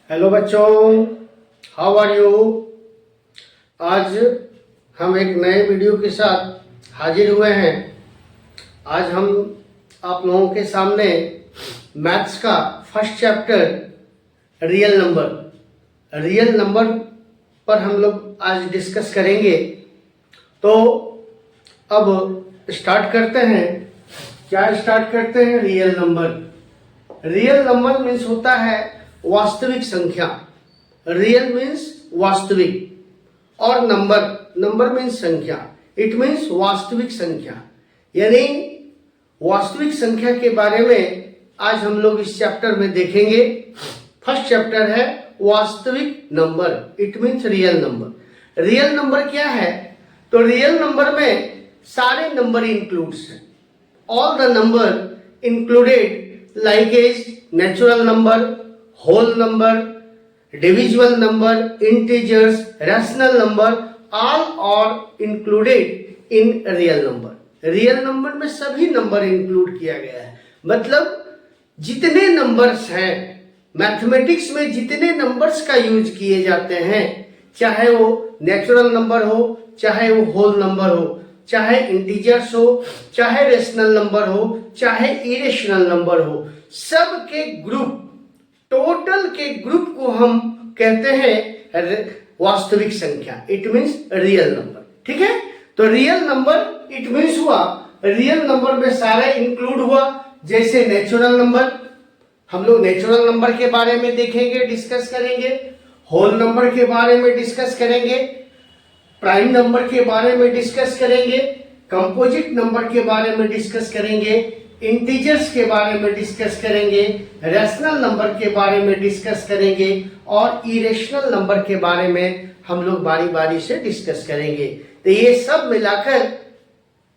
Hello बच्चों, how are you. आज हम एक नए वीडियो के साथ हाजिर हुए हैं। आज हम आप लोगों के सामने मैथ्स का फर्स्ट चैप्टर रियल नंबर पर हम लोग आज डिस्कस करेंगे। तो अब स्टार्ट करते हैं। क्या स्टार्ट करते हैं? रियल नंबर मीन्स होता है वास्तविक संख्या। रियल मीन्स वास्तविक और नंबर मीन्स संख्या। इट मीन्स वास्तविक संख्या, यानी वास्तविक संख्या के बारे में आज हम लोग इस चैप्टर में देखेंगे। फर्स्ट चैप्टर है वास्तविक number, it means real number. Real number क्या है? तो रियल नंबर में सारे नंबर इंक्लूड्स हैं। All the number included like as natural number, whole number, divisible number, integers, rational number, all are included in real number. Real number में सभी number include किया गया है। मतलब जितने नंबर्स हैं मैथमेटिक्स में, जितने नंबर्स का यूज किए जाते हैं, चाहे वो नेचुरल नंबर हो, चाहे वो होल नंबर हो, चाहे इंटीजर्स हो, चाहे रेशनल नंबर हो, चाहे इरेशनल नंबर हो, सब के ग्रुप, टोटल के ग्रुप को हम कहते हैं वास्तविक संख्या। It means real number. ठीक है, तो रियल नंबर इट मीन्स हुआ रियल नंबर में सारा इंक्लूड हुआ। जैसे नेचुरल नंबर, हम लोग नेचुरल नंबर के बारे में देखेंगे, डिस्कस करेंगे। होल नंबर के बारे में डिस्कस करेंगे, प्राइम नंबर के बारे में डिस्कस करेंगे, कंपोजिट नंबर के बारे में डिस्कस करेंगे, इंटीजर्स के बारे में डिस्कस करेंगे, रैशनल नंबर के बारे में डिस्कस करेंगे और इरेशनल नंबर के बारे में हम लोग बारी बारी से डिस्कस करेंगे। तो ये सब मिलाकर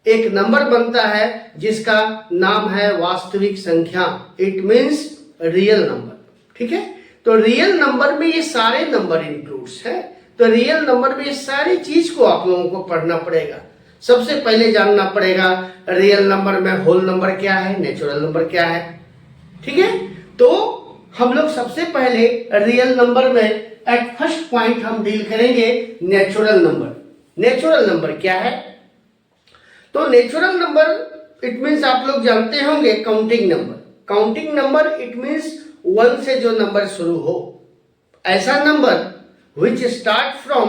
एक नंबर बनता है जिसका नाम है वास्तविक संख्या। It means real number. ठीक है, तो रियल नंबर में ये सारे नंबर इंक्लूड्स है। तो रियल नंबर में ये सारी चीज को आप लोगों को पढ़ना पड़ेगा। सबसे पहले जानना पड़ेगा रियल नंबर में होल नंबर क्या है, नेचुरल नंबर क्या है। ठीक है, तो हम लोग सबसे पहले रियल नंबर में एट फर्स्ट पॉइंट हम डील करेंगे नेचुरल नंबर। नेचुरल नंबर क्या है? तो नेचुरल नंबर इट मीन्स आप लोग जानते होंगे counting number. Counting number it means 1 से जो नंबर शुरू हो, ऐसा number which start from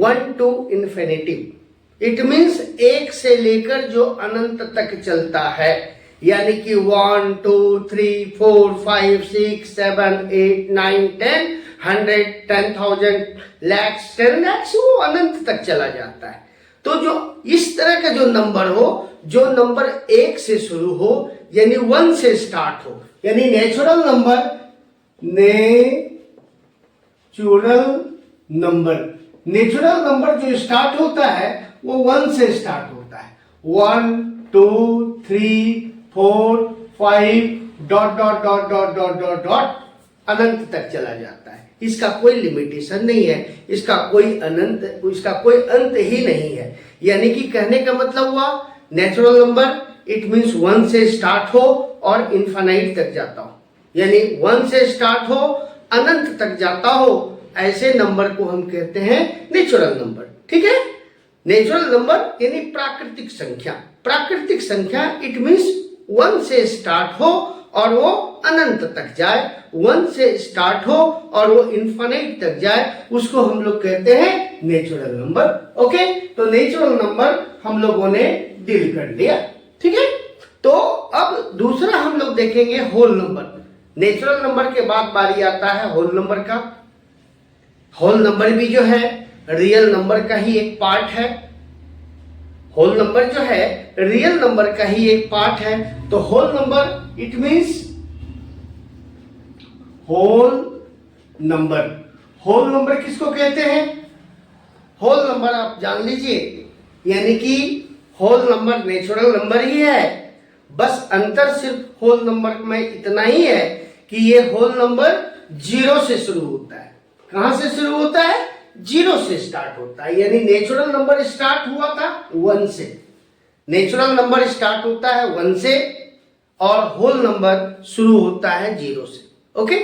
1 to infinity. It means 1 से लेकर जो अनंत तक चलता है, यानी कि 1 2 3 4 5 6 7 8 9 10 100 10,000 lakhs 10 lakhs, वो अनंत तक चला जाता है। तो जो इस तरह का जो नंबर हो, जो नंबर 1 से शुरू हो, यानी 1 से स्टार्ट हो, यानी नेचुरल नंबर जो स्टार्ट होता है वो 1 से स्टार्ट होता है। 1 2 3 4 5 dot dot dot dot dot dot dot अनंत तक चला जाता है। इसका कोई लिमिटेशन नहीं है, इसका कोई अंत ही नहीं है। यानी कि कहने का मतलब हुआ नेचुरल नंबर इट मीन्स 1 से स्टार्ट हो और इनफाइनाइट तक जाता हो, यानी 1 से स्टार्ट हो अनंत तक जाता हो, ऐसे नंबर को हम कहते हैं नेचुरल नंबर। ठीक है, नेचुरल नंबर यानी प्राकृतिक संख्या। प्राकृतिक संख्या इट मीन्स 1 से स्टार्ट हो और वो अनंत तक जाए, 1 से स्टार्ट हो और वो इनफाइनाइट तक जाए, उसको हम लोग कहते हैं नेचुरल नंबर। ओके, तो नेचुरल नंबर हम लोगों ने डील कर लिया। ठीक है, तो अब दूसरा हम लोग देखेंगे होल नंबर। नेचुरल नंबर के बाद बारी आता है होल नंबर का। होल नंबर भी जो है रियल नंबर का ही एक पार्ट है। होल नंबर जो है रियल नंबर का ही एक पार्ट है। तो whole number it means whole number किसको कहते हैं? होल नंबर आप जान लीजिए, यानी कि होल नंबर नेचुरल नंबर ही है। बस अंतर सिर्फ होल नंबर में इतना ही है कि ये होल नंबर 0 से शुरू होता है। कहां से शुरू होता है? 0 से स्टार्ट होता है। यानी नेचुरल नंबर स्टार्ट हुआ था 1 से, नेचुरल नंबर स्टार्ट होता है 1 से और होल नंबर शुरू होता है 0 से। ओके,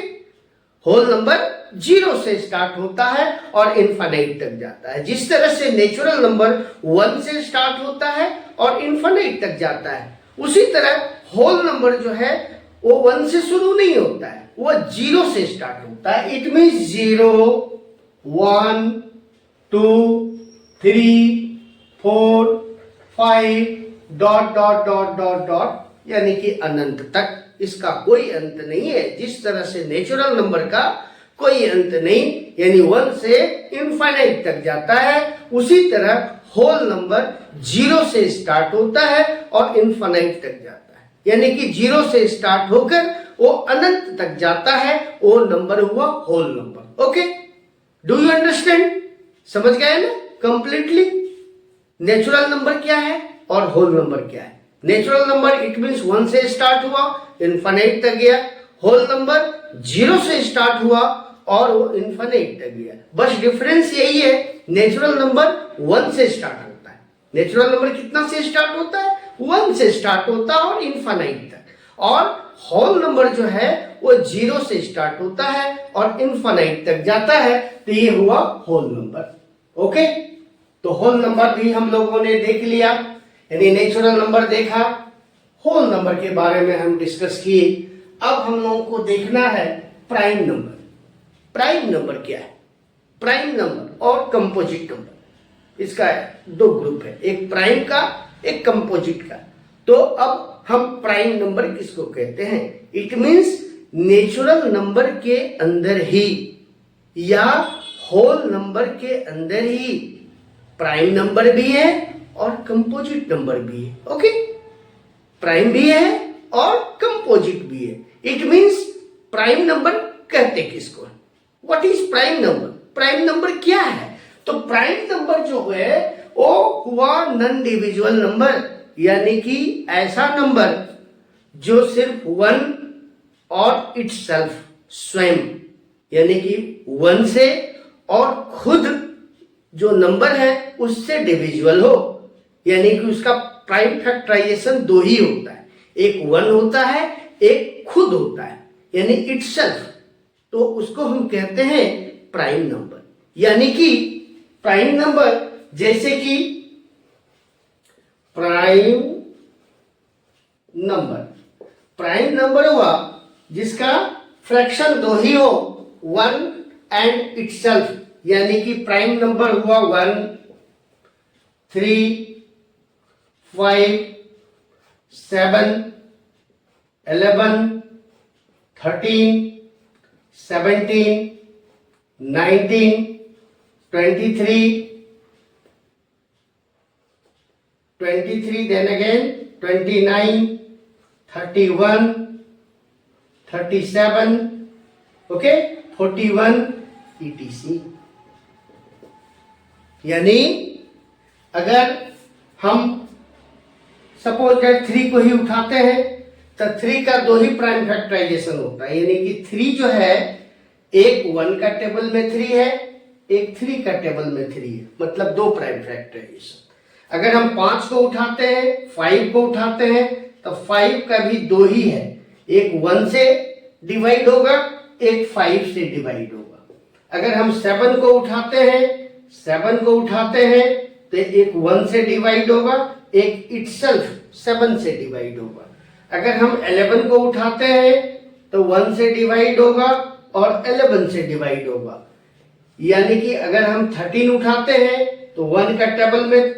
होल नंबर जीरो से स्टार्ट होता है और इनफाइनाइट तक जाता है। जिस तरह से नेचुरल नंबर 1 से स्टार्ट होता है और इनफाइनाइट तक जाता है, उसी तरह होल नंबर जो है वो 1 से शुरू नहीं होता है, वो 0 से स्टार्ट होता है। It means 0, 1, 2, 3, 4, 5 dot dot dot dot dot, यानी कि अनंत तक। इसका कोई अंत नहीं है। जिस तरह से नेचुरल नंबर का कोई अंत नहीं, यानी 1 से इनफाइनाइट तक जाता है, उसी तरह होल नंबर 0 से स्टार्ट होता है और इनफाइनाइट तक जाता है, यानी कि 0 से स्टार्ट होकर वो अनंत तक जाता है। वो नंबर हुआ whole number. Okay, do you understand? समझ गए ना कंप्लीटली? नेचुरल नंबर क्या है और होल नंबर क्या है? नेचुरल नंबर इट मीन्स 1 से स्टार्ट हुआ, इनफाइनाइट तक गया। होल नंबर 0 से स्टार्ट हुआ और वो इनफाइनाइट तक गया। बस डिफरेंस यही है, नेचुरल नंबर 1 से स्टार्ट होता है। नेचुरल नंबर कितना से स्टार्ट होता है? 1 से स्टार्ट होता है और इनफाइनाइट तक। और होल नंबर जो है वो 0 से स्टार्ट होता है और इनफाइनाइट तक जाता है। तो ये हुआ होल नंबर। ओके, तो होल नंबर भी हम लोगों ने देख लिया, यानी नेचुरल नंबर देखा, होल नंबर के बारे में हम डिस्कस किए। अब हम लोगों को देखना है प्राइम नंबर। प्राइम नंबर क्या है? प्राइम नंबर और कंपोजिट नंबर, इसका दो ग्रुप है, एक प्राइम का, एक कंपोजिट का। तो अब हम प्राइम नंबर किसको कहते हैं? इट मींस नेचुरल नंबर के अंदर ही या होल नंबर के अंदर ही प्राइम नंबर भी है और कंपोजिट नंबर भी है। ओके, प्राइम भी है और कंपोजिट भी है। इट मींस प्राइम नंबर कहते किसको? What is prime number? Prime number क्या है? तो प्राइम नंबर जो है वो हुआ नॉन डिविजिबल नंबर, यानी कि ऐसा नंबर जो सिर्फ 1 और इटसेल्फ, स्वयं, यानी कि 1 से और खुद जो नंबर है उससे डिविजिबल हो, यानी कि उसका प्राइम फैक्टराइजेशन 2 ही होता है, एक 1 होता है, एक खुद होता है, यानी इटसेल्फ। तो उसको हम कहते हैं प्राइम नंबर। यानी कि प्राइम नंबर जैसे कि प्राइम नंबर हुआ जिसका फ्रैक्शन 2 ही हो, 1 एंड इटसेल्फ, यानी कि प्राइम नंबर हुआ 1, 3, 5, 7, 11, 13, 17, 19, 23, then again 29, 31, 37, okay, 41 etc। यानी अगर हम सपोज दैट 3 को ही उठाते हैं तो 3 का 2 ही प्राइम फैक्टराइजेशन होता है, यानी कि 3 जो है एक 1 का टेबल में 3 है, एक 3 का टेबल में 3 है, मतलब 2 प्राइम फैक्टराइजेशन। अगर हम 5 को उठाते हैं, 5 को उठाते हैं तो 5 का भी 2 ही है, एक 1 से डिवाइड होगा, एक 5 से डिवाइड होगा। अगर हम 7 को उठाते हैं तो एक 1 से डिवाइड होगा, एक इटसेल्फ 7 से डिवाइड होगा। अगर हम 11 को उठाते हैं तो 1 से डिवाइड होगा और 11 से डिवाइड होगा। यानी कि अगर हम 13 उठाते हैं तो 1 का टेबल में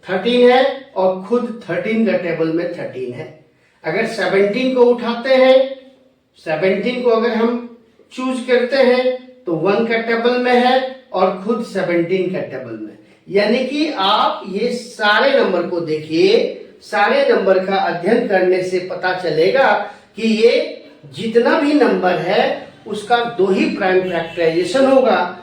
13 है और खुद 13 का टेबल में 13 है। अगर 17 को उठाते हैं, 17 को अगर हम चूज करते हैं तो 1 का टेबल में है और खुद 17 का टेबल में। यानी कि आप ये सारे नंबर को देखिए, सारे नंबर का अध्ययन करने से पता चलेगा कि ये जितना भी नंबर है उसका 2 ही प्राइम फैक्टराइजेशन होगा,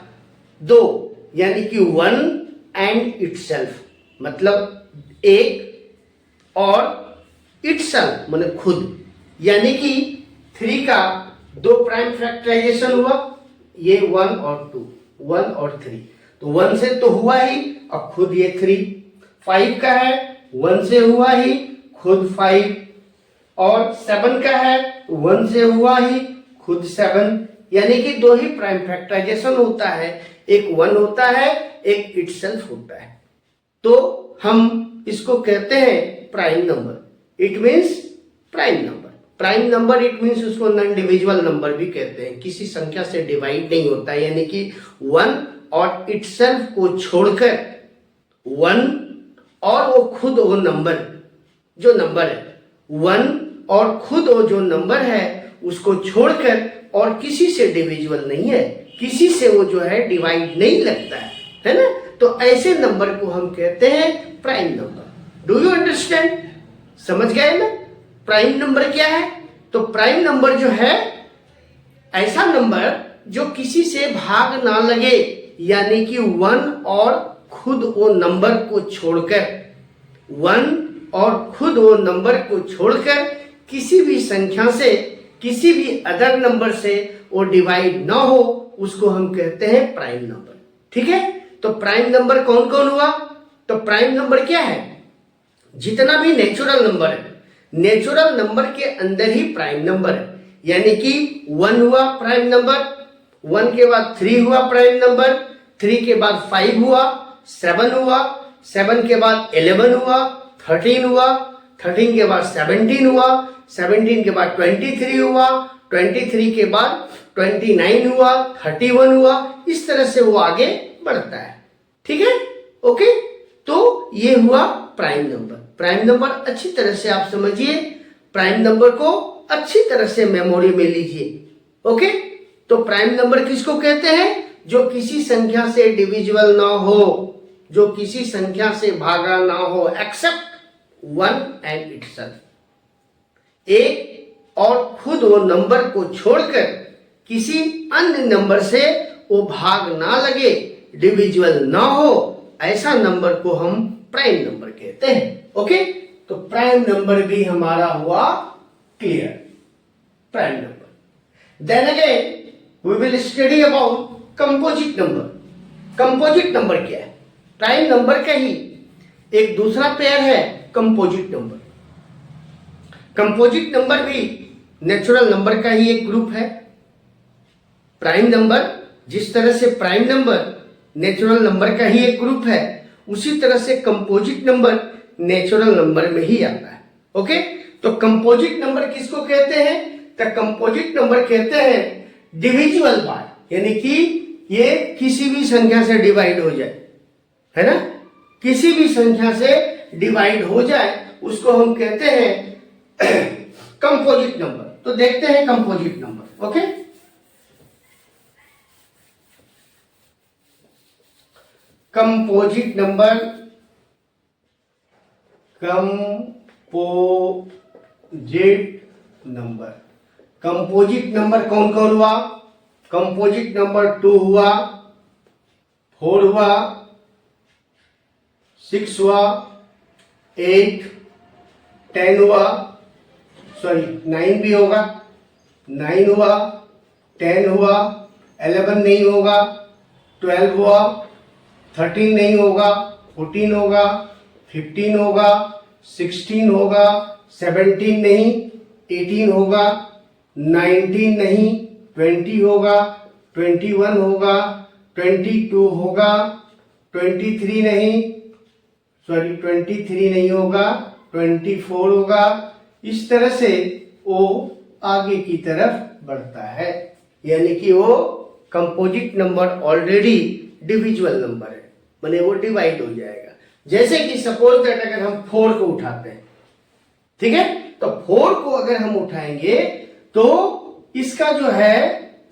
2, यानी कि 1 एंड इटसेल्फ, मतलब एक और इटसेल्फ माने खुद, यानी कि 3 का 2 प्राइम फैक्टराइजेशन हुआ, ये 1 और 2, 1 और 3, तो 1 से तो हुआ ही और खुद ये 3। 5 का है, 1 से हुआ ही, खुद 5, और 7 का है, 1 से हुआ ही, खुद 7, यानी कि दो ही प्राइम फैक्टराइजेशन होता है, एक 1 होता है, एक इटसेल्फ होता है। तो हम इसको कहते हैं prime number. It means prime number. Prime number it means उसको नॉन डिविजिबल नंबर भी कहते हैं, किसी संख्या से डिवाइड नहीं होता है, यानी कि 1 और इटसेल्फ को छोड़कर 1 और वो खुद वो नंबर जो नंबर है 1 और खुद वो जो नंबर है उसको छोड़कर और किसी से डिविजिबल नहीं है, किसी से वो जो है डिवाइड नहीं लगता है ना। तो ऐसे नंबर को हम कहते हैं prime number. Do you understand? समझ गए ना प्राइम नंबर क्या है? तो प्राइम नंबर जो है ऐसा नंबर जो किसी से भाग ना लगे, यानी कि 1 और खुद वो नंबर को छोड़कर 1 और खुद वो नंबर को छोड़कर किसी भी संख्या से, किसी भी अदर नंबर से वो डिवाइड ना हो, उसको हम कहते हैं प्राइम नंबर। ठीक है, तो प्राइम नंबर कौन कौन हुआ? तो प्राइम नंबर क्या है? जितना भी नेचुरल नंबर है, नेचुरल नंबर के अंदर ही प्राइम नंबर है, यानी कि 1 हुआ प्राइम नंबर, 1 के बाद 3 हुआ प्राइम नंबर, 3 के बाद 5 हुआ, 7 हुआ, 7 के बाद 11 हुआ, 13 हुआ, 13 के बाद 17 हुआ, 17 के बाद 23 हुआ, 23 के बाद 29 हुआ, 31 हुआ, इस तरह से वो आगे बढ़ता है। ठीक है, ओके। तो ये हुआ प्राइम नंबर। प्राइम नंबर अच्छी तरह से आप समझिए, प्राइम नंबर को अच्छी तरह से मेमोरी में लीजिए। ओके, तो प्राइम नंबर किसको कहते हैं? जो किसी संख्या से डिविजिबल ना हो, जो किसी संख्या से भागा ना हो, एक्सेप्ट 1 एंड इटसेल्फ। एक और खुद वो नंबर को छोड़कर किसी अन्य नंबर से वो भाग ना लगे, डिविजिबल ना हो, ऐसा नंबर को हम प्राइम नंबर कहते हैं। ओके, तो प्राइम नंबर भी हमारा हुआ clear, prime number. Then again we will study about composite number. Composite number क्या है? प्राइम नंबर का ही एक दूसरा पेयर है कंपोजिट नंबर। कंपोजिट नंबर भी नेचुरल नंबर का ही एक ग्रुप है। प्राइम नंबर, जिस तरह से प्राइम नंबर नेचुरल नंबर का ही एक ग्रुप है, उसी तरह से कंपोजिट नंबर नेचुरल नंबर में ही आता है। ओके, तो कंपोजिट नंबर किसको कहते हैं? तो कंपोजिट नंबर कहते हैं डिविजिबल बाय, यानी कि ये किसी भी संख्या से डिवाइड हो जाए, है ना, किसी भी संख्या से डिवाइड हो जाए उसको हम कहते हैं कंपोजिट नंबर। तो देखते हैं composite number. Okay, composite number, composite number, composite number कौन कौन हुआ? कंपोजिट नंबर 2 हुआ, 4 हुआ, 6 हुआ, 8, 10 हुआ, सॉरी 9 भी होगा, 9 हुआ, 10 हुआ, 11 नहीं होगा, 12 हुआ, 13 नहीं होगा, 14 होगा, 15 होगा, 16 होगा, 17 नहीं, 18 होगा, 19 नहीं, 20 होगा, 21 होगा, 22 होगा, 23 नहीं, सॉरी 23 नहीं होगा, 24 होगा। इस तरह से वो आगे की तरफ बढ़ता है, यानी कि वो composite number already divisible number है, माने वो डिवाइड हो जाएगा। जैसे कि सपोज दैट अगर हम 4 को उठाते हैं, ठीक है, तो 4 को अगर हम उठाएंगे तो इसका जो है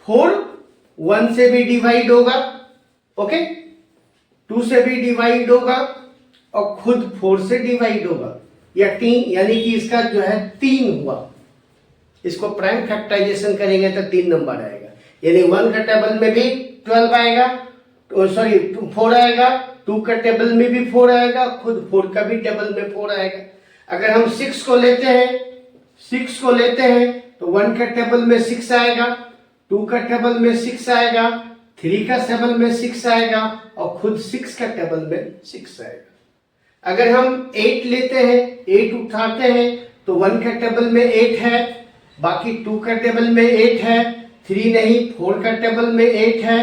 4 1 से भी डिवाइड होगा, ओके, 2 से भी डिवाइड होगा और खुद 4 से डिवाइड होगा, या 3, यानी कि इसका जो है 3 हुआ। इसको प्राइम फैक्टराइजेशन करेंगे तो 3 नंबर आएगा, यानी 1 का टेबल में भी 12 आएगा, सॉरी 4 आएगा, 2 का टेबल में भी 4 आएगा, खुद 4 का भी टेबल में 4 आएगा। अगर हम 6 को लेते हैं, 6 को लेते हैं तो 1 का टेबल में 6 आएगा, 2 का टेबल में 6 आएगा, 3 का टेबल में 6 आएगा और खुद 6 का टेबल में 6 आएगा। अगर हम 8 लेते हैं, 8 उठाते हैं तो 1 का टेबल में 8 है, बाकी 2 का टेबल में 8 है, 3 नहीं, 4 का टेबल में 8 है,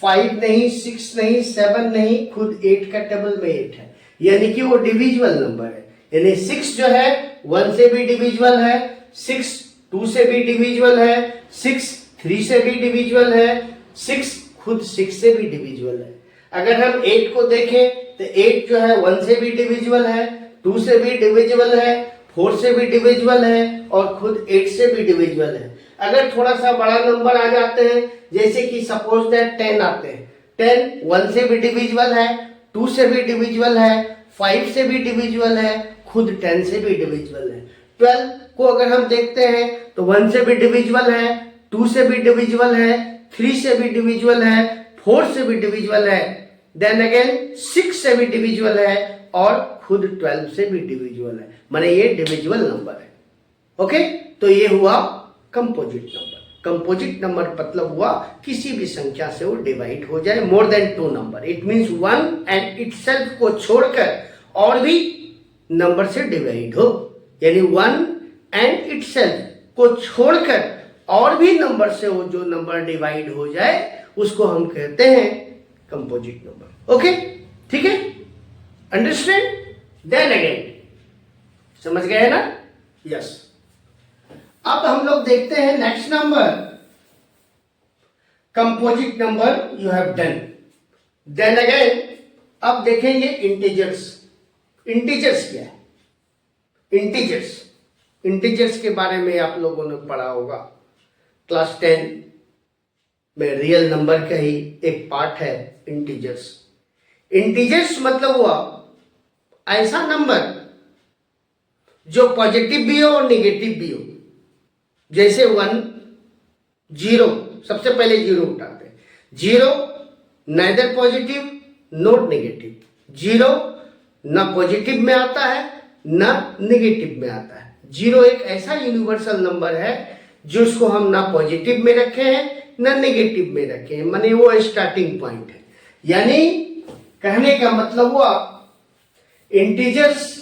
5 नहीं, 6 नहीं, 7 नहीं, खुद 8 का टेबल में 8 है, यानी कि वो डिविजिबल नंबर है। यानी 6 जो है 1 से भी डिविजिबल है, 6 2 से भी डिविजिबल है, 6 3 से भी डिविजिबल है, 6 खुद 6 से भी डिविजिबल है। अगर हम 8 को देखें तो 8 जो है 1 से भी डिविजिबल है, 2 से भी डिविजिबल है, 4 से भी डिविजिबल है और खुद 8 से भी डिविजिबल है। अगर थोड़ा सा बड़ा नंबर आ जाते हैं, जैसे कि सपोज दैट 10 आते हैं, 10 1 से भी डिविजिबल है, 2 से भी डिविजिबल है, 5 से भी डिविजिबल है, खुद 10 से भी डिविजिबल है। 12 को अगर हम देखते हैं तो 1 से भी डिविजिबल है, 2 से भी डिविजिबल है, 3 से भी डिविजिबल है, 4 से भी डिविजिबल है, देन अगेन 6 से भी डिविजिबल है और खुद 12 से भी डिविजिबल है, माने ये डिविजिबल नंबर है। ओके, तो ये हुआ कंपोजिट नंबर। कंपोजिट नंबर मतलब हुआ किसी भी संख्या से वो डिवाइड हो जाए, more than 2 number. It means 1 and itself को छोड़कर और भी नंबर से डिवाइड हो, यानी 1 एंड इटसेल्फ को छोड़कर और भी नंबर से वो जो नंबर डिवाइड हो जाए उसको हम कहते हैं कंपोजिट नंबर। ओके, ठीक है, अंडरस्टैंड? देन अगेन समझ गए ना? यस। अब हम लोग देखते हैं next number, composite number you have done. Then again अब देखेंगे इंटीजर्स। इंटीजर्स क्या है? इंटीजर्स के बारे में आप लोगों ने पढ़ा होगा क्लास 10 में। रियल नंबर का ही एक पार्ट है इंटीजर्स। इंटीजर्स मतलब हुआ ऐसा नंबर जो पॉजिटिव भी हो और नेगेटिव भी हो। जैसे 1 0, सबसे पहले 0 उठाते हैं। 0 नाइदर पॉजिटिव नॉट नेगेटिव। 0 ना पॉजिटिव में आता है ना नेगेटिव में आता है। 0 एक ऐसा यूनिवर्सल नंबर है जो उसको हम ना पॉजिटिव में रखे हैं ना नेगेटिव में रखे हैं, माने वो स्टार्टिंग पॉइंट है। यानी कहने का मतलब हुआ इंटीजर्स,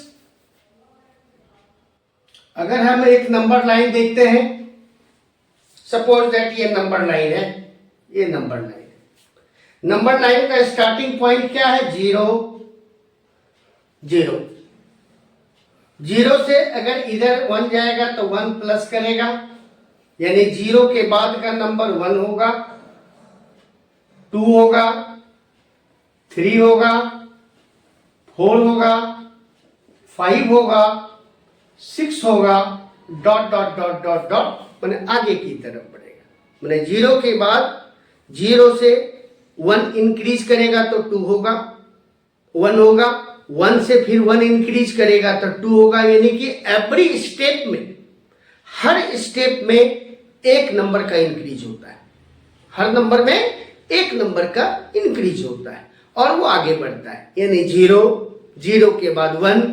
अगर हम एक नंबर लाइन देखते हैं, सपोज दैट ये नंबर लाइन है, ये नंबर लाइन है। नंबर लाइन का स्टार्टिंग पॉइंट क्या है? 0 0। 0 से अगर इधर 1 जाएगा तो 1 प्लस करेगा, यानी 0 के बाद का नंबर 1 होगा, 2 होगा, 3 होगा, 4 होगा, 5 होगा, 6 होगा, dot dot dot dot dot, मैंने आगे की तरफ बढ़ेगा। मैंने 0 के बाद 0 से 1 इंक्रीज करेगा तो 2 होगा, 1 होगा, 1 से फिर 1 इंक्रीज करेगा तो 2 होगा। यानी कि एवरी स्टेप में, हर स्टेप में एक नंबर का इंक्रीज होता है। हर नंबर में एक नंबर का इंक्रीज होता है और वो आगे बढ़ता है। यानी 0 0 के बाद 1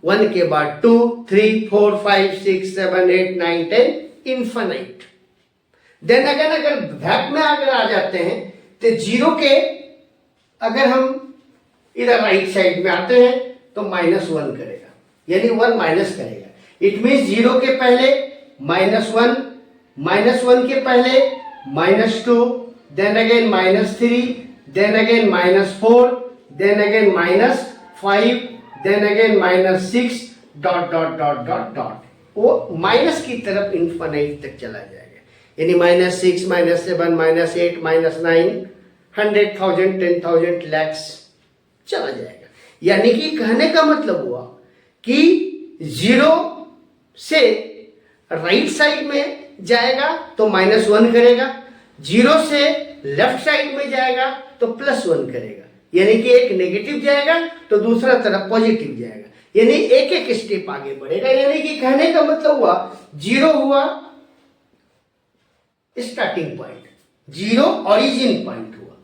1 के बाद 2 3 4 5 6 7 8 9 10 इन्फिनिट। देन अगर बैक में अगर आ जाते हैं तो 0 के अगर हम इधर राइट साइड में आते हैं तो -1 करेगा, यानी 1 माइनस करेगा। इट मीन्स 0 के पहले -1, -1 के पहले -2, then again -3, then again -4, then again -5, then again -6, dot dot dot dot dot, वो माइनस की तरफ इन्फिनिट तक चला जाएगा। यानी -6, -7, -8, -9, 100,000, 10,000, lakhs चला जाएगा। यानी कि कहने का मतलब हुआ कि 0 से राइट साइड में जाएगा तो -1 करेगा, 0 से लेफ्ट साइड में जाएगा तो +1 करेगा। यानी कि एक नेगेटिव जाएगा तो दूसरा तरफ पॉजिटिव जाएगा, यानी एक एक स्टेप आगे बढ़ेगा। यानी कि कहने का मतलब हुआ 0 हुआ स्टार्टिंग पॉइंट, 0 ओरिजिन पॉइंट हुआ।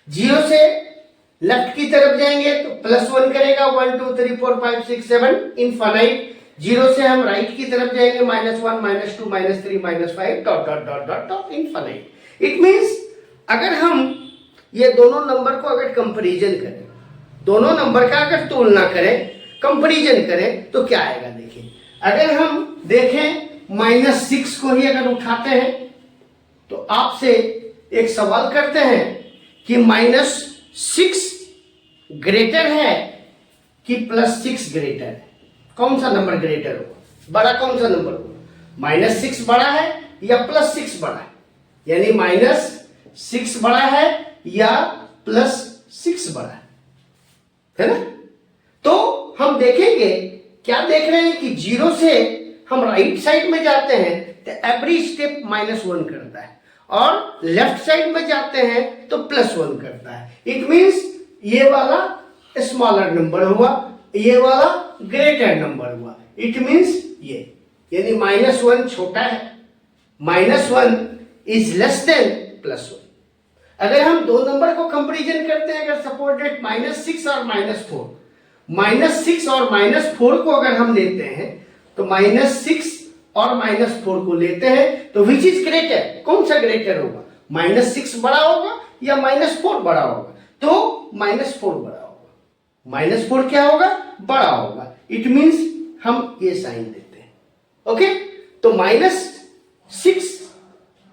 0 से लेफ्ट की तरफ जाएंगे तो +1 करेगा, 1 2 3 4 5 6 7 इनफाइनाइट। 0 से हम राइट की तरफ जाएंगे, -1 -2 -3 -5 dot dot dot dot dot infinite. It means अगर हम ये दोनों नंबर को अगर कंपैरिजन करें, दोनों नंबर का अगर तुलना करें, कंपैरिजन करें तो क्या आएगा? देखिए, अगर हम देखें -6 को ही अगर उठाते हैं तो आपसे एक सवाल करते हैं कि -6 ग्रेटर है कि +6 ग्रेटर है? कौन सा नंबर ग्रेटर होगा? बड़ा कौन सा नंबर होगा? -6 बड़ा है या +6 बड़ा है? यानी -6 बड़ा है या +6 बड़ा है ना? तो हम देखेंगे, क्या देख रहे हैं कि 0 से हम राइट साइड में जाते हैं तो एवरी स्टेप -1 करता है, और लेफ्ट साइड में जाते हैं तो +1 करता है। इट मींस ये वाला स्मॉलर नंबर हुआ, ये वाला ग्रेटर नंबर हुआ। इट मींस ये, यानी -1 छोटा है, -1 इज लेस देन +1। अगर हम दो नंबर को कंपैरिजन करते हैं, अगर सपोज डेट -6 और -4, -6 और -4 को अगर हम लेते हैं तो -6 और -4 को लेते हैं तो विच इज ग्रेटर? कौन सा ग्रेटर होगा? -6 बड़ा होगा या -4 बड़ा होगा? तो -4 बड़ा होगा। -4 क्या होगा? बड़ा होगा। इट मींस हम ये साइन देते हैं। ओके, तो -6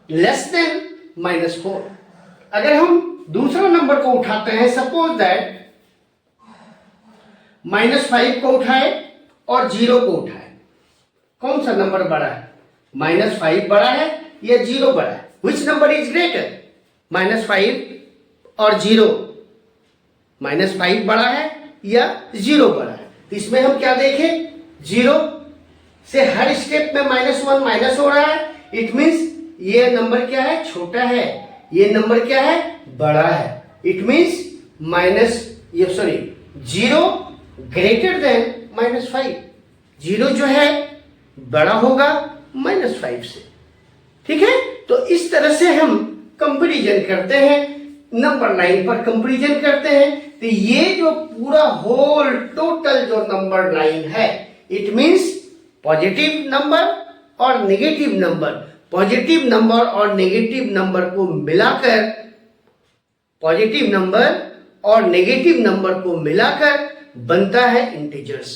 लेस देन -4। अगर हम दूसरा नंबर को उठाते हैं, सपोज दैट -5 को उठाए और 0 को उठाए, कौन सा नंबर बड़ा है? -5 बड़ा है या 0 बड़ा है? Which number is greater? -5 और 0, -5 बड़ा है या 0 बड़ा है? तो इसमें हम क्या देखें, 0 से हर स्टेप में -1 माइनस हो रहा है। इट मींस ये नंबर क्या है? छोटा है। ये नंबर क्या है? बड़ा है। It means 0 greater than -5। 0 जो है बड़ा होगा -5 से। ठीक है, तो इस तरह से हम कंपैरिजन करते हैं, नंबर लाइन पर कंपैरिजन करते हैं। तो ये जो पूरा होल टोटल जो नंबर लाइन है, इट मींस पॉजिटिव नंबर और नेगेटिव नंबर, पॉजिटिव नंबर और नेगेटिव नंबर को मिलाकर, पॉजिटिव नंबर और नेगेटिव नंबर को मिलाकर बनता है इंटीजर्स।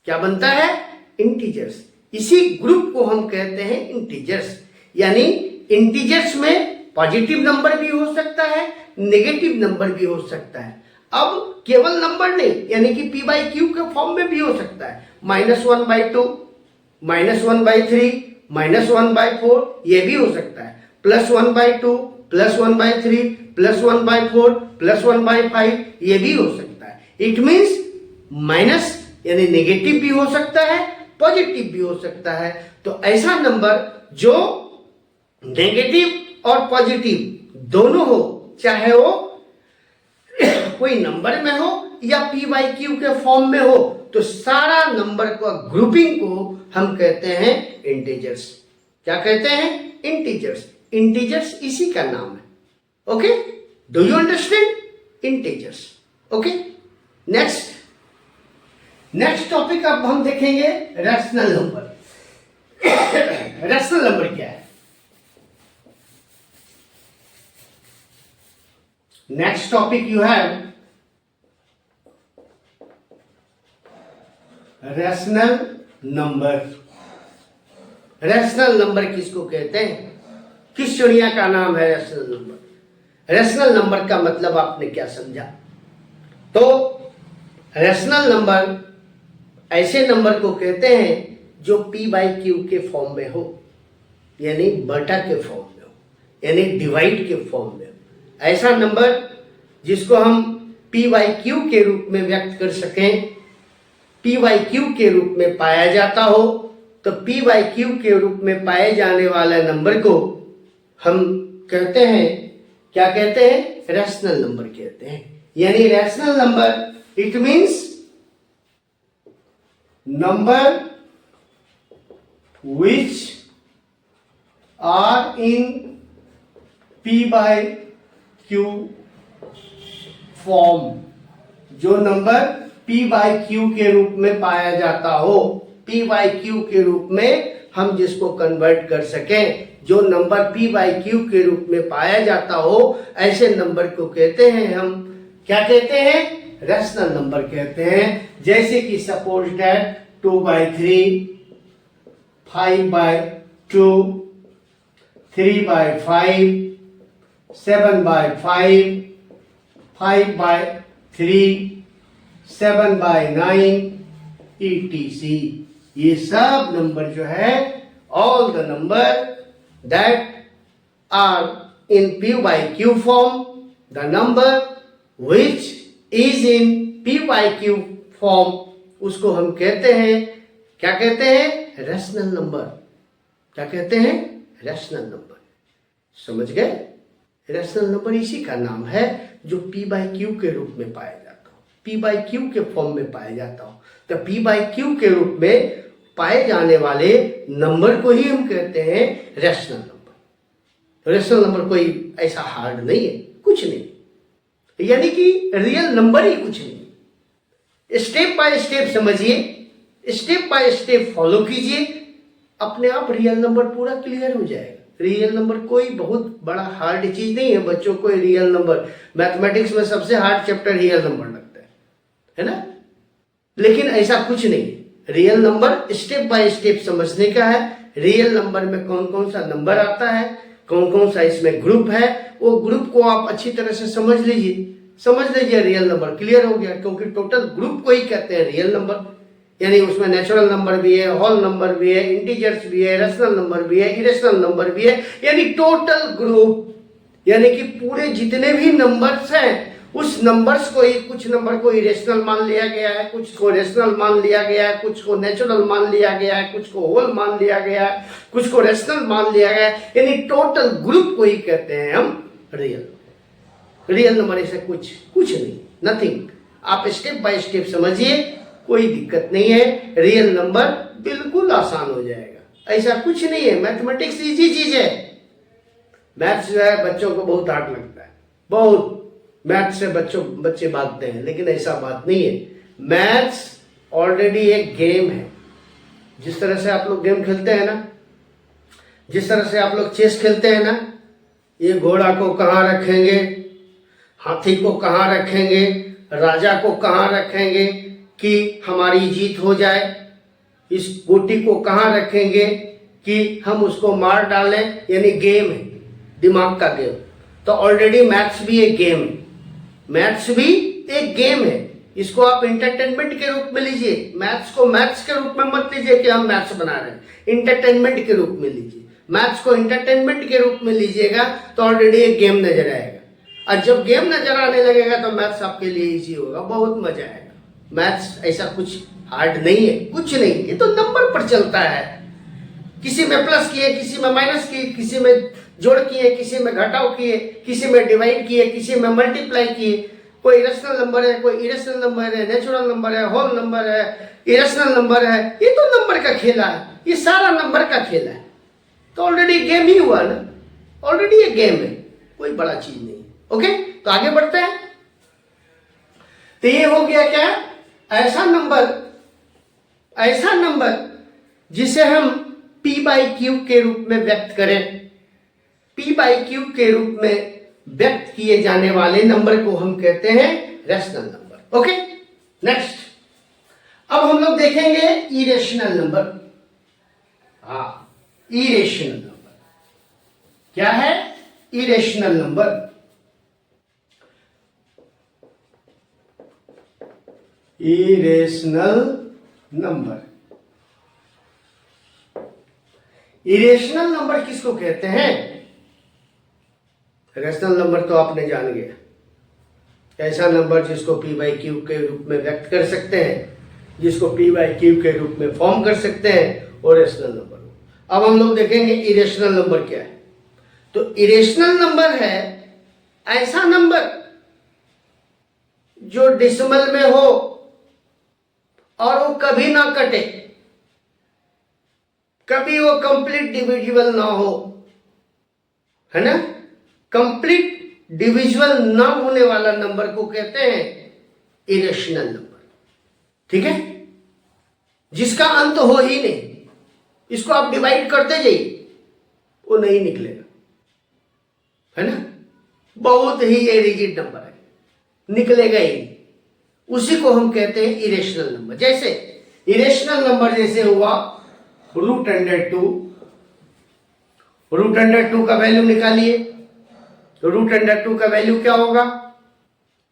क्या बनता है? इंटीजर्स। इसी ग्रुप को हम कहते हैं इंटीजर्स। यानी इंटीजर्स में पॉजिटिव नंबर भी हो सकता है, नेगेटिव नंबर भी हो सकता है। अब केवल नंबर नहीं, यानी कि p/q के फॉर्म में भी हो सकता है। -1/2, -1/3, -1/4, ये भी हो सकता है। +1/2, +1/3, +1/4, +1/5, ये भी हो सकता है। इट मींस माइनस यानी नेगेटिव भी हो सकता है, पॉजिटिव भी हो सकता है। तो ऐसा नंबर जो नेगेटिव और पॉजिटिव दोनों हो, चाहे वो कोई नंबर में हो या p/q के फॉर्म में हो, तो सारा नंबर का ग्रुपिंग को हम कहते हैं इंटीजर्स। क्या कहते हैं? इंटीजर्स। इंटीजर्स इसी का नाम है। Okay, do you understand? Integers. Okay, next topic अब हम देखेंगे रैशनल नंबर। रैशनल नंबर क्या है? Next topic you have rational number. Rational number किसको कहते हैं? किस चिड़िया का नाम है रैशनल नंबर? रैशनल नंबर का मतलब आपने क्या समझा? तो रैशनल नंबर ऐसे नंबर को कहते हैं जो p/q के फॉर्म में हो, यानी बटा के फॉर्म में हो, यानी डिवाइड के फॉर्म में हो। ऐसा नंबर जिसको हम p/q के रूप में व्यक्त कर सकें, p/q के रूप में पाया जाता हो, तो p/q के रूप में पाए जाने वाला नंबर को हम कहते हैं, क्या कहते हैं? रैशनल नंबर कहते हैं। यानी rational number it means number which are in p/q form, जो नंबर p/q के रूप में पाया जाता हो, p/q के रूप में हम जिसको कन्वर्ट कर सकें, जो नंबर p/q के रूप में पाया जाता हो, ऐसे नंबर को कहते हैं हम, क्या कहते हैं? रैशनल नंबर कहते हैं। जैसे कि सपोज दैट 2/3, 5/2, 3/5, 7/5, 5/3, 7/9 etc. ये सब नंबर जो है, all the number that are in p/q form, the number which is in p/q form, उसको हम कहते हैं, क्या कहते हैं? Rational number. क्या कहते हैं? Rational number. समझ गए? रैशनल नंबर इसी का नाम है जो p/q के रूप में पाया जाता हो, p/q के फॉर्म में पाया जाता हो। तो p/q के रूप में पाए जाने वाले नंबर को ही हम कहते हैं रैशनल नंबर। रैशनल नंबर कोई ऐसा हार्ड नहीं है, कुछ नहीं, यानी कि रियल नंबर ही कुछ नहीं। स्टेप बाय स्टेप समझिए, स्टेप बाय स्टेप फॉलो कीजिए, अपने आप रियल नंबर पूरा क्लियर हो जाएगा। रियल नंबर कोई बहुत बड़ा हार्ड चीज नहीं है बच्चों को। रियल नंबर मैथमेटिक्स में सबसे हार्ड चैप्टर रियल नंबर लगता है ना? लेकिन ऐसा कुछ नहीं है। Real number step by step समझने का है। रियल नंबर में कौन कौन सा नंबर आता है, कौन कौन सा इसमें ग्रुप है, वो ग्रुप को आप अच्छी तरह से समझ लीजिए, रियल नंबर क्लियर हो गया। क्योंकि टोटल ग्रुप को ही कहते हैं रियल नंबर, यानी उसमें नेचुरल नंबर भी है, होल नंबर भी है, इंटीजर्स भी है, रैशनल नंबर भी है, इरेशनल नंबर भी है, यानी टोटल ग्रुप, यानी कि पूरे जितने भी नंबर्स हैं उस नंबर्स को ही, कुछ नंबर को इरेशनल मान लिया गया है, कुछ को रेशनल मान लिया गया है, कुछ को नेचुरल मान लिया गया है, कुछ को होल मान लिया गया है, कुछ को रेशनल मान लिया गया है, यानी टोटल ग्रुप को ही कहते हैं हम रियल नंबर। ऐसे कुछ नहीं, नथिंग। आप स्टेप बाय स्टेप समझिए, कोई दिक्कत नहीं है। रियल नंबर बिल्कुल आसान हो जाएगा, ऐसा कुछ नहीं है। मैथमेटिक्स इजी चीज है। मैथ्स जो है बच्चों को बहुत हार्ड लगता है, बहुत। मैथ्स से बच्चे भागते हैं, लेकिन ऐसा बात नहीं है। मैथ्स ऑलरेडी एक गेम है। जिस तरह से आप लोग गेम खेलते हैं ना, जिस तरह से आप लोग चेस खेलते हैं ना, ये घोड़ा को कहाँ रखेंगे, हाथी को कहाँ रखेंगे, राजा को कहाँ रखेंगे कि हमारी जीत हो जाए, इस गोटी को कहाँ रखेंगे कि हम उसको मार डालें, यानी गेम है, दिमाग का गेम। तो ऑलरेडी मैथ्स भी एक गेम है, मैथ्स भी एक गेम है। इसको आप इंटरटेनमेंट के रूप में लीजिए। मैथ्स को मैथ्स के रूप में मत लीजिए कि हम मैथ्स बना रहे हैं, इंटरटेनमेंट के रूप में लीजिए। मैथ्स को इंटरटेनमेंट के रूप में लीजिएगा तो ऑलरेडी एक गेम नजर आएगा, और जब गेम नजर आने लगेगा तो मैथ्स आपके लिए इजी होगा, बहुत मजा आएगा। मैथ्स ऐसा कुछ हार्ड नहीं है, कुछ नहीं, ये तो नंबर पर चलता है। किसी में प्लस किए, किसी में माइनस किए, किसी में जोड़ किए, किसी में घटाव किए, किसी में डिवाइड किए, किसी में मल्टीप्लाई किए। कोई रैशनल नंबर है, कोई इरेशनल नंबर है, नेचुरल नंबर है, होल नंबर है, इरेशनल नंबर है। ये तो नंबर का खेला है, ये सारा नंबर का खेला है। तो ऑलरेडी गेम ही हुआ ना, ऑलरेडी ये गेम है, कोई बड़ा चीज नहीं। ओके, तो आगे बढ़ते हैं। तो ये हो गया क्या? ऐसा नंबर जिसे हम p/q के रूप में व्यक्त करें। p/q के रूप में व्यक्त किए जाने वाले नंबर को हम कहते हैं रैशनल नंबर। ओके, नेक्स्ट अब हम लोग देखेंगे इरेशनल नंबर। हाँ, इरेशनल नंबर क्या है? इरेशनल नंबर इरेशनल नंबर किसको कहते हैं? रैशनल नंबर तो आपने जान गया, ऐसा नंबर जिसको p/q के रूप में व्यक्त कर सकते हैं, जिसको p/q के रूप में फॉर्म कर सकते हैं, और रैशनल नंबर। अब हम लोग देखेंगे इरेशनल नंबर क्या है। तो इरेशनल नंबर है ऐसा नंबर जो डेसिमल में हो और वो कभी ना कटे, कभी वो कंप्लीट डिविजिबल ना हो, है ना? कंप्लीट डिविजिबल ना होने वाला नंबर को कहते हैं इरेशनल नंबर। ठीक है, जिसका अंत हो ही नहीं, इसको आप डिवाइड करते जाइए, वो नहीं निकलेगा, है ना? बहुत ही रिजिड नंबर है, निकलेगा ही नहीं, उसी को हम कहते हैं इरेशनल नंबर। जैसे इरेशनल नंबर जैसे हुआ √102, रूट अंडर 2 का वैल्यू निकालिए। तो रूट अंडर 2 का वैल्यू क्या होगा?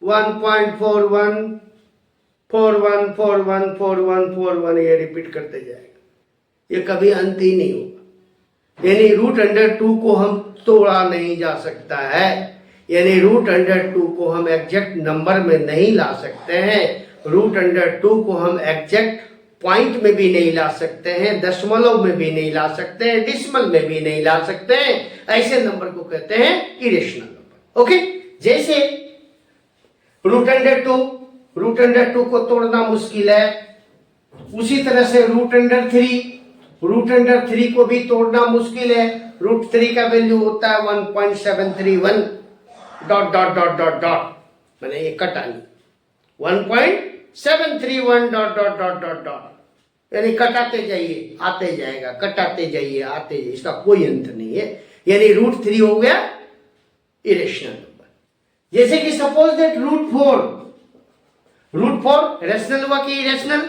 1.4141414141 ये रिपीट करते जाएगा, ये कभी अंत ही नहीं होगा। यानी रूट अंडर 2 को हम तोड़ा नहीं जा सकता है, यानी रूट अंडर 2 को हम एग्जैक्ट नंबर में नहीं ला सकते हैं, रूट अंडर 2 को हम एग्जैक्ट पॉइंट में भी नहीं ला सकते हैं, दशमलव में भी नहीं ला सकते हैं, डिसिमल में भी नहीं ला सकते हैं। ऐसे नंबर को कहते हैं इरेशनल नंबर। ओके, जैसे रूट अंडर 2 को तोड़ना मुश्किल है, उसी तरह से रूट अंडर 3 को भी तोड़ना मुश्किल है। रूट 3 का वैल्यू होता है 1.731 dot dot dot dot dot, मैंने ये कटा नहीं, 1.731 dot dot dot dot dot, यानी कटाते जाइए आते जाएगा, कटाते जाइए आते जाइए, इसका कोई अंत नहीं है। यानी रूट 3 हो गया इरेशनल नंबर। जैसे कि सपोज दैट रूट 4 रेशनल हुआ कि इरेशनल?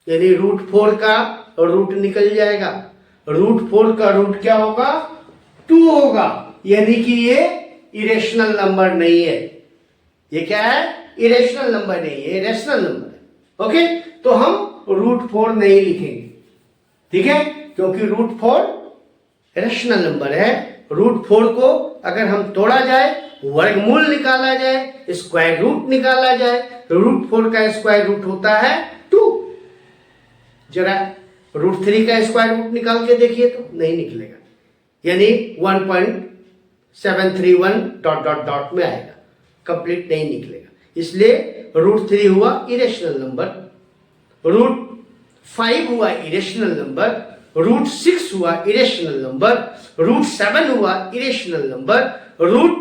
यानी रूट 4 का रूट निकल जाएगा, रूट 4 का रूट क्या होगा? 2 होगा, यानी कि ये इरेशनल नंबर नहीं है। ये क्या है? इरेशनल नंबर नहीं है, रेशनल नंबर है। ओके, तो हम रूट 4 नहीं लिखेंगे, ठीक है, क्योंकि रूट 4 रेशनल नंबर है। रूट 4 को अगर हम तोड़ा जाए, वर्गमूल निकाला जाए, स्क्वायर रूट निकाला जाए, तो रूट 4 का स्क्वायर रूट होता है 2। जरा रूट 3 का स्क्वायर रूट निकाल के देखिए तो नहीं निकलेगा, यानी 1.731 डॉट डॉट डॉट में आएगा, कंप्लीट नहीं निकलेगा। इसलिए रूट 3 हुआ इरेशनल नंबर, रूट 5 हुआ इरेशनल नंबर, रूट 6 हुआ इरेशनल नंबर, रूट 7 हुआ इरेशनल नंबर, रूट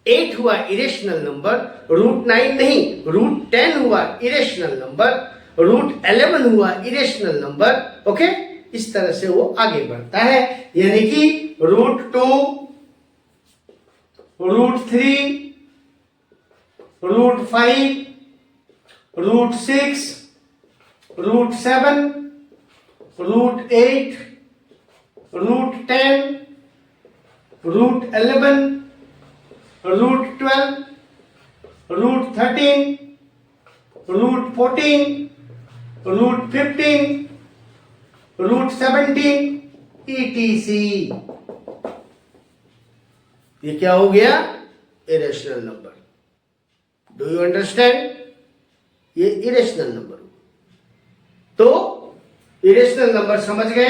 8 हुआ इरेशनल नंबर, रूट 9 नहीं, रूट 10 हुआ इरेशनल नंबर, रूट 11 हुआ इरेशनल नंबर। ओके, इस तरह से वो आगे बढ़ता है, यानी कि root 2, root 3, root 5, root 6, root 7, root 8, root 10, root 11, root 12, root 13, root 14, root 15, root 17 ETC। ये क्या हो गया? Irrational number. Do you understand? ये इरेशनल नंबर। तो इरेशनल नंबर समझ गए,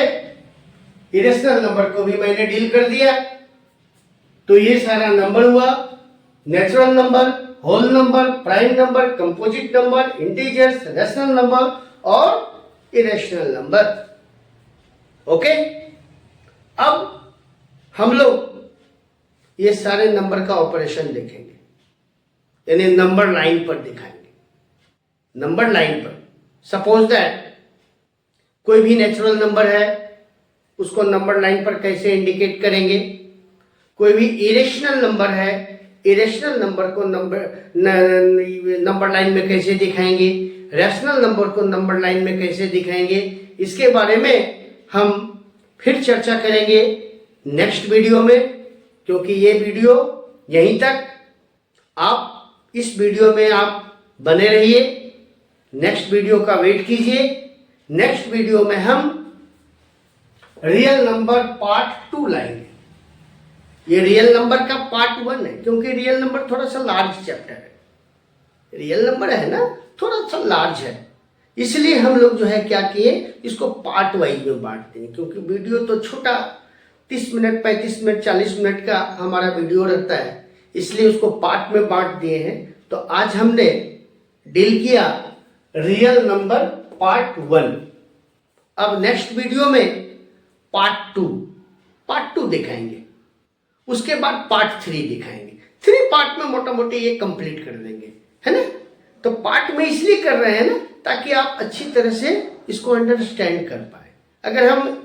इरेशनल नंबर को भी मैंने डील कर दिया। तो ये सारा नंबर हुआ natural number, whole number, prime number, composite number, integers, rational number और इरेशनल नंबर। ओके, अब हम लोग ये सारे नंबर का ऑपरेशन देखेंगे, यानी नंबर लाइन पर दिखाएंगे। नंबर लाइन पर सपोज दैट कोई भी नेचुरल नंबर है, उसको नंबर लाइन पर कैसे इंडिकेट करेंगे? कोई भी इरेशनल नंबर है, इरेशनल नंबर को नंबर लाइन में कैसे दिखाएंगे? रैशनल नंबर को नंबर लाइन में कैसे दिखाएंगे? इसके बारे में हम फिर चर्चा करेंगे नेक्स्ट वीडियो में, क्योंकि ये वीडियो यहीं तक। आप इस वीडियो में आप बने रहिए, नेक्स्ट वीडियो का वेट कीजिए। नेक्स्ट वीडियो में हम रियल नंबर पार्ट 2 लाएंगे। ये रियल नंबर का पार्ट 1 है, क्योंकि रियल नंबर थोड़ा सा लार्ज चैप्टर है। रियल नंबर है ना, थोड़ा सा लार्ज है, इसलिए हम लोग जो है क्या किए, इसको पार्ट वाइज में बांट देंगे, क्योंकि वीडियो तो छोटा 30 मिनट 35 मिनट 40 मिनट का हमारा वीडियो रहता है, इसलिए उसको पार्ट में बांट दिए हैं। तो आज हमने डील किया रियल नंबर पार्ट 1। अब नेक्स्ट वीडियो में पार्ट 2 दिखाएंगे, उसके बाद पार्ट 3 दिखाएंगे। 3 पार्ट में मोटा मोटी ये कंप्लीट कर देंगे, है ना। तो पार्ट में इसलिए कर रहे हैं ना, ताकि आप अच्छी तरह से इसको अंडरस्टैंड कर पाए। अगर हम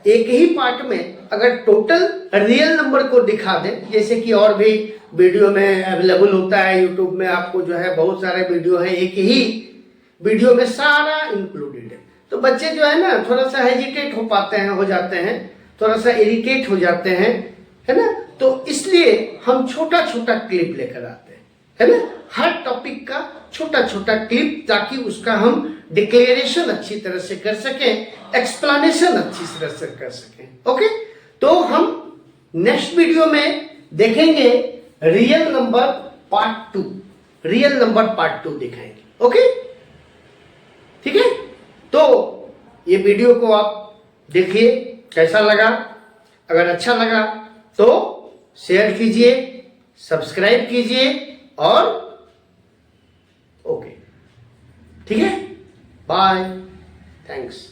एक ही पार्ट में अगर टोटल रियल नंबर को दिखा दें, जैसे कि और भी वीडियो में अवेलेबल होता है, यूट्यूब में आपको जो है बहुत सारे वीडियो है, एक ही वीडियो में सारा इंक्लूडेड है, तो बच्चे जो है ना थोड़ा सा हेजिटेट हो जाते हैं, थोड़ा सा इरिटेट हो जाते हैं, है ना। तो इसलिए हम छोटा छोटा क्लिप लेकर आते हैं, है ना, हर टॉपिक का छोटा छोटा क्लिप, ताकि उसका हम डिक्लेरेशन अच्छी तरह से कर सकें, एक्सप्लेनेशन अच्छी तरह से कर सकें। ओके, तो हम नेक्स्ट वीडियो में देखेंगे real number part 2, real number part 2 दिखाएंगे। ओके, ठीक है। तो ये वीडियो को आप देखिए, कैसा लगा। अगर अच्छा लगा तो शेयर कीजिए, सब्सक्राइब कीजिए और ओके, ठीक है। Bye, thanks.